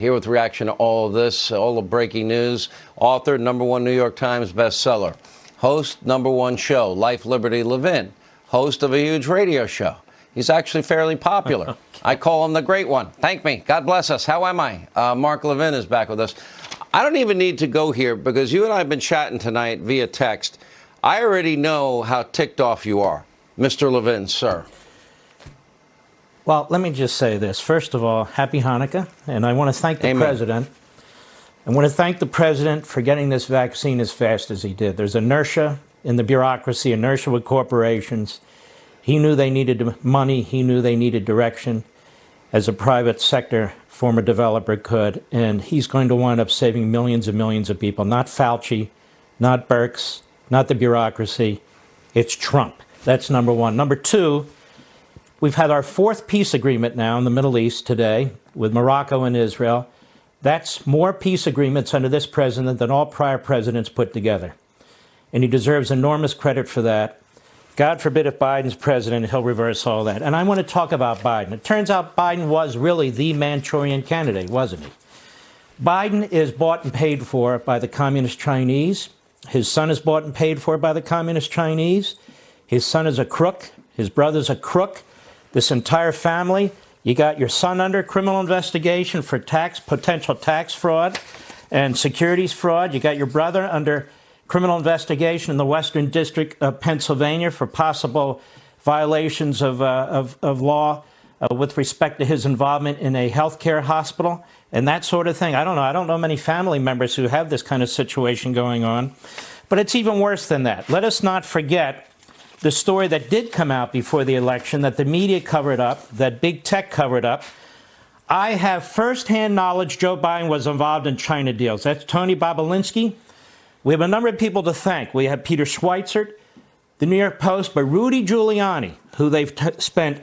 Here with reaction to all of this, all the breaking news. Author, #1 New York Times bestseller. Host, #1 show, Life, Liberty, Levin. Host of a huge radio show. He's actually fairly popular. Okay. I call him the Great One. Thank me. God bless us. How am I? Mark Levin is back with us. I don't even need to go here because you and I have been chatting tonight via text. I already know how ticked off you are, Mr. Levin, sir. Well, let me just say this. First of all, happy Hanukkah, and I want to thank the president. I want to thank the president for getting this vaccine as fast as he did. There's inertia in the bureaucracy, inertia with corporations. He knew they needed money. He knew they needed direction, as a private sector former developer could, and he's going to wind up saving millions and millions of people. Not Fauci, not Birx, not the bureaucracy. It's Trump. That's number one. Number two, we've had our fourth peace agreement now in the Middle East today with Morocco and Israel. That's more peace agreements under this president than all prior presidents put together. And he deserves enormous credit for that. God forbid if Biden's president, he'll reverse all that. And I want to talk about Biden. It turns out Biden was really the Manchurian candidate, wasn't he? Biden is bought and paid for by the Communist Chinese. His son is bought and paid for by the Communist Chinese. His son is a crook. His brother's a crook. This entire family, you got your son under criminal investigation for potential tax fraud and securities fraud. You got your brother under criminal investigation in the Western District of Pennsylvania for possible violations of law with respect to his involvement in a healthcare hospital and that sort of thing. I don't know many family members who have this kind of situation going on. But it's even worse than that. Let us not forget the story that did come out before the election that the media covered up, that big tech covered up. I have firsthand knowledge Joe Biden was involved in China deals. That's Tony Bobulinski. We have a number of people to thank. We have Peter Schweitzer, the New York Post, but Rudy Giuliani, who they've spent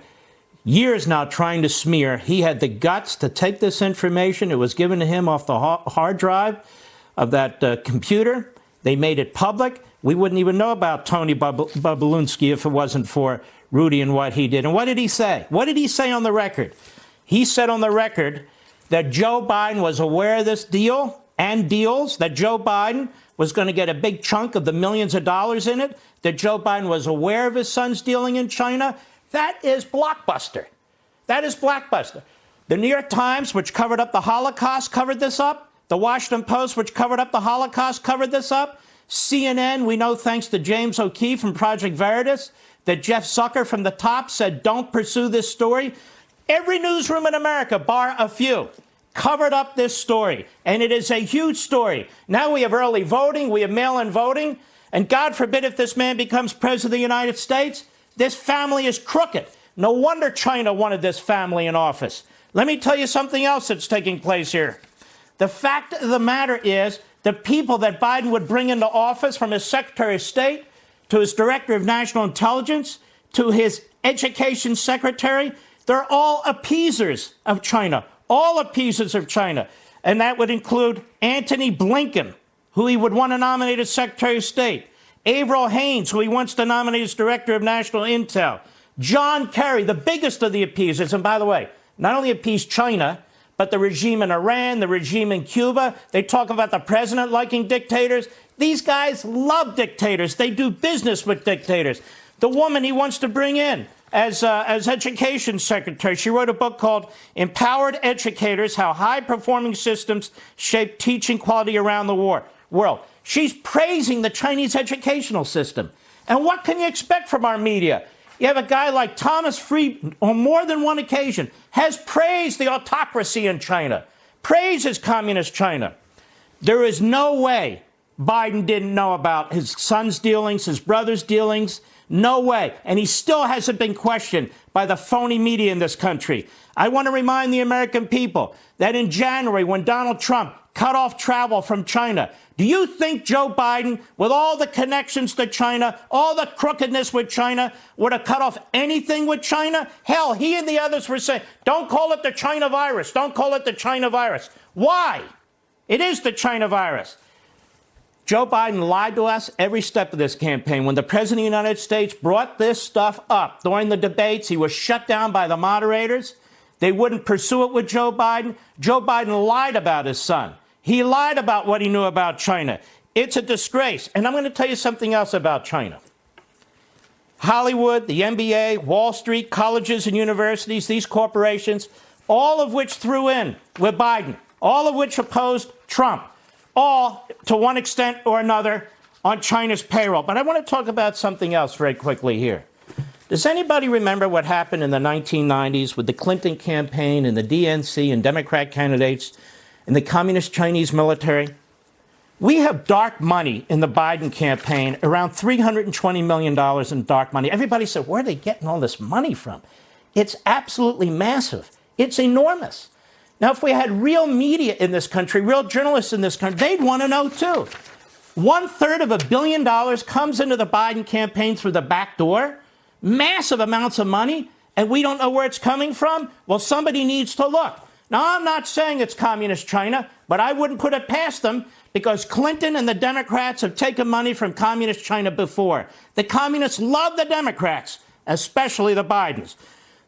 years now trying to smear. He had the guts to take this information. It was given to him off the hard drive of that computer. They made it public. We wouldn't even know about Tony Bobulinski if it wasn't for Rudy and what he did. And what did he say? What did he say on the record? He said on the record that Joe Biden was aware of this deal and deals, that Joe Biden was going to get a big chunk of the millions of dollars in it, that Joe Biden was aware of his son's dealing in China. That is blockbuster. That is blockbuster. The New York Times, which covered up the Holocaust, covered this up. The Washington Post, which covered up the Holocaust, covered this up. CNN, we know thanks to James O'Keefe from Project Veritas, that Jeff Zucker from the top said don't pursue this story. Every newsroom in America, bar a few, covered up this story. And it is a huge story. Now we have early voting, we have mail-in voting, and God forbid if this man becomes president of the United States, this family is crooked. No wonder China wanted this family in office. Let me tell you something else that's taking place here. The fact of the matter is, the people that Biden would bring into office, from his Secretary of State to his Director of National Intelligence to his Education Secretary, they're all appeasers of China, all appeasers of China. And that would include Antony Blinken, who he would want to nominate as Secretary of State, Avril Haines, who he wants to nominate as Director of National Intel, John Kerry, the biggest of the appeasers. And by the way, not only appease China, but the regime in Iran, the regime in Cuba. They talk about the president liking dictators. These guys love dictators. They do business with dictators. The woman he wants to bring in as education secretary, she wrote a book called Empowered Educators, How High-Performing Systems Shape Teaching Quality Around the World. She's praising the Chinese educational system. And what can you expect from our media? You have a guy like Thomas Friedman, on more than one occasion, has praised the autocracy in China, praises communist China. There is no way Biden didn't know about his son's dealings, his brother's dealings. No way. And he still hasn't been questioned by the phony media in this country. I want to remind the American people that in January, when Donald Trump cut off travel from China, do you think Joe Biden, with all the connections to China, all the crookedness with China, would have cut off anything with China? Hell, he and the others were saying, don't call it the China virus. Don't call it the China virus. Why? It is the China virus. Joe Biden lied to us every step of this campaign. When the president of the United States brought this stuff up during the debates, he was shut down by the moderators. They wouldn't pursue it with Joe Biden. Joe Biden lied about his son. He lied about what he knew about China. It's a disgrace. And I'm going to tell you something else about China. Hollywood, the NBA, Wall Street, colleges and universities, these corporations, all of which threw in with Biden, all of which opposed Trump, all to one extent or another on China's payroll. But I want to talk about something else very quickly here. Does anybody remember what happened in the 1990s with the Clinton campaign and the DNC and Democrat candidates and the communist Chinese military? We have dark money in the Biden campaign, around $320 million in dark money. Everybody said, where are they getting all this money from? It's absolutely massive. It's enormous. Now, if we had real media in this country, real journalists in this country, they'd want to know, too. 1/3 of $1 billion comes into the Biden campaign through the back door. Massive amounts of money, and we don't know where it's coming from? Well, somebody needs to look. Now, I'm not saying it's communist China, but I wouldn't put it past them because Clinton and the Democrats have taken money from communist China before. The communists love the Democrats, especially the Bidens.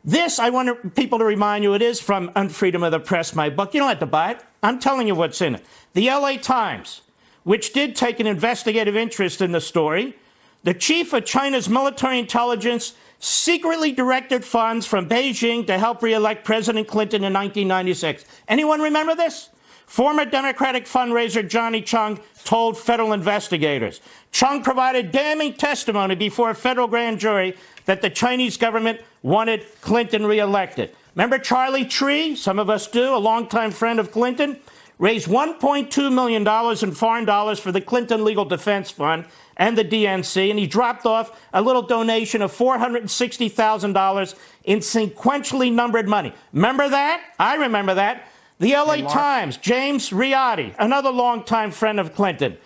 This, I want people to remind you, it is from Unfreedom of the Press, my book. You don't have to buy it. I'm telling you what's in it. The LA Times, which did take an investigative interest in the story, the chief of China's military intelligence secretly directed funds from Beijing to help re-elect President Clinton in 1996. Anyone remember this? Former Democratic fundraiser Johnny Chung told federal investigators. Chung provided damning testimony before a federal grand jury that the Chinese government wanted Clinton re-elected. Remember Charlie Tree? Some of us do, a longtime friend of Clinton. Raised $1.2 million in foreign dollars for the Clinton Legal Defense Fund and the DNC, and he dropped off a little donation of $460,000 in sequentially numbered money. Remember that? I remember that. The LA Times, James Riotti, another longtime friend of Clinton.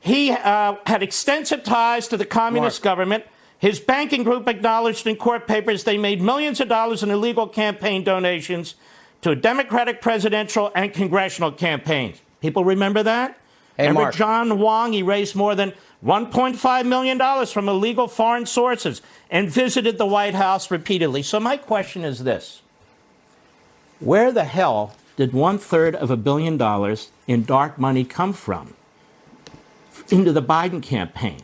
He had extensive ties to the communist government. His banking group acknowledged in court papers they made millions of dollars in illegal campaign donations to Democratic presidential and congressional campaigns. People remember that? Hey, remember Mark. John Wong? He raised more than $1.5 million from illegal foreign sources and visited the White House repeatedly. So my question is this. Where the hell did 1/3 of $1 billion in dark money come from into the Biden campaign?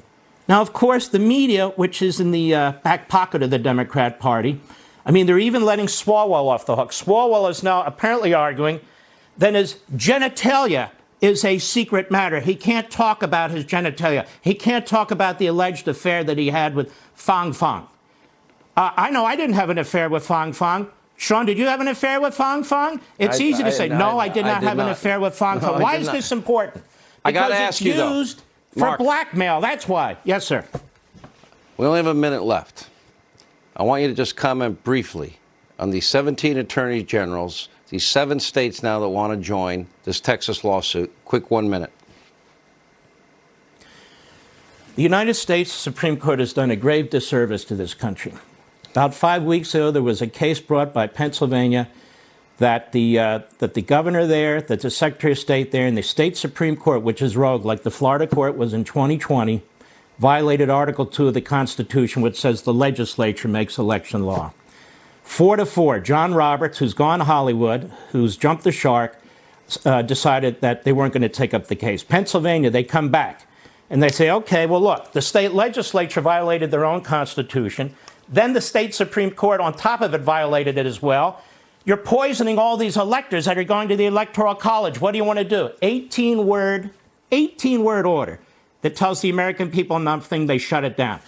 Now, of course, the media, which is in the back pocket of the Democrat Party, I mean, they're even letting Swalwell off the hook. Swalwell is now apparently arguing that his genitalia is a secret matter. He can't talk about his genitalia. He can't talk about the alleged affair that he had with Fang Fang. I know I didn't have an affair with Fang Fang. Sean, did you have an affair with Fang Fang? It's easy to say, no, I did not have an affair with Fang Fang. Why is this important? I got to ask you, though. Because it's used for blackmail. That's why. Yes, sir. We only have a minute left. I want you to just comment briefly on the 17 attorney generals, these 7 states now that want to join this Texas lawsuit. Quick 1 minute. The United States Supreme Court has done a grave disservice to this country. About 5 weeks ago, there was a case brought by Pennsylvania that the governor there, that the Secretary of State there, and the state Supreme Court, which is rogue, like the Florida court was in 2020, violated Article 2 of the Constitution, which says the legislature makes election law. 4-4, John Roberts, who's gone Hollywood, who's jumped the shark, decided that they weren't going to take up the case. Pennsylvania, they come back, and they say, okay, well, look, the state legislature violated their own Constitution. Then the state Supreme Court, on top of it, violated it as well. You're poisoning all these electors that are going to the Electoral College. What do you want to do? 18-word order that tells the American people nothing, they shut it down.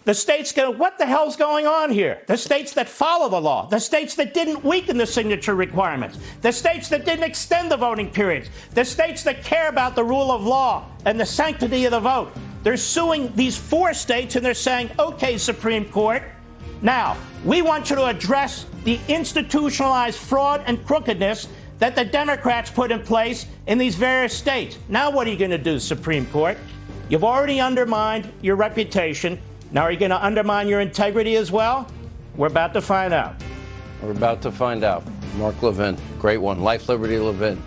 The states go, what the hell's going on here? The states that follow the law, the states that didn't weaken the signature requirements, the states that didn't extend the voting periods, the states that care about the rule of law and the sanctity of the vote. They're suing these 4 states and they're saying, okay, Supreme Court, now we want you to address the institutionalized fraud and crookedness that the Democrats put in place in these various states. Now what are you going to do, Supreme Court? You've already undermined your reputation. Now are you going to undermine your integrity as well? We're about to find out. We're about to find out. Mark Levin, great one. Life, Liberty, Levin.